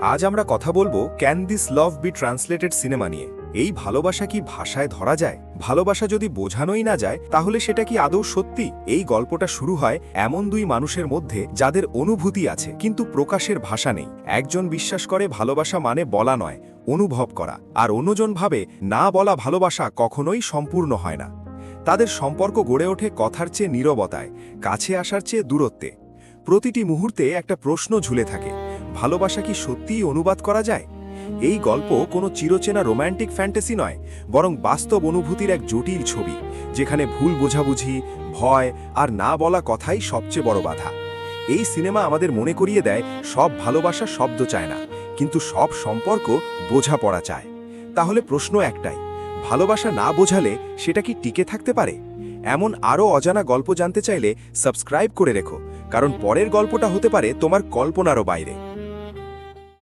আজ আমরা কথা বলবো can this love B translated cinema নিয়ে। এই ভালোবাসা কি ভাষায় ধরা যায়? ভালোবাসা যদি বোঝানোই না যায় তাহলে সেটা কি আদৌ সত্যি? এই গল্পটা শুরু হয় এমন দুই মানুষের মধ্যে যাদের অনুভূতি আছে কিন্তু প্রকাশের ভাষা নেই। একজন বিশ্বাস করে ভালোবাসা মানে বলা নয়, অনুভব করা, আর অন্যজন ভাবে না বলা ভালোবাসা কখনোই সম্পূর্ণ হয় না। তাদের সম্পর্ক গড়ে ওঠে কথার চেয়ে নীরবতায়, কাছে আসার চেয়ে দূরত্বে। প্রতিটি মুহূর্তে একটা প্রশ্ন ঝুলে থাকে, ভালোবাসা কি সত্যিই অনুবাদ করা যায়? এই গল্প কোনো চিরচেনা রোম্যান্টিক ফ্যান্টাসি নয়, বরং বাস্তব অনুভূতির এক জটিল ছবি, যেখানে ভুল বোঝাবুঝি, ভয় আর না বলা কথাই সবচেয়ে বড় বাধা। এই সিনেমা আমাদের মনে করিয়ে দেয় সব ভালোবাসা শব্দ চায় না, কিন্তু সব সম্পর্ক বোঝাপড়া চায়। তাহলে প্রশ্ন একটাই, ভালোবাসা না বোঝালে সেটা কি টিকে থাকতে পারে? এমন আরও অজানা গল্প জানতে চাইলে সাবস্ক্রাইব করে রেখো, কারণ পরের গল্পটা হতে পারে তোমার কল্পনারও বাইরে।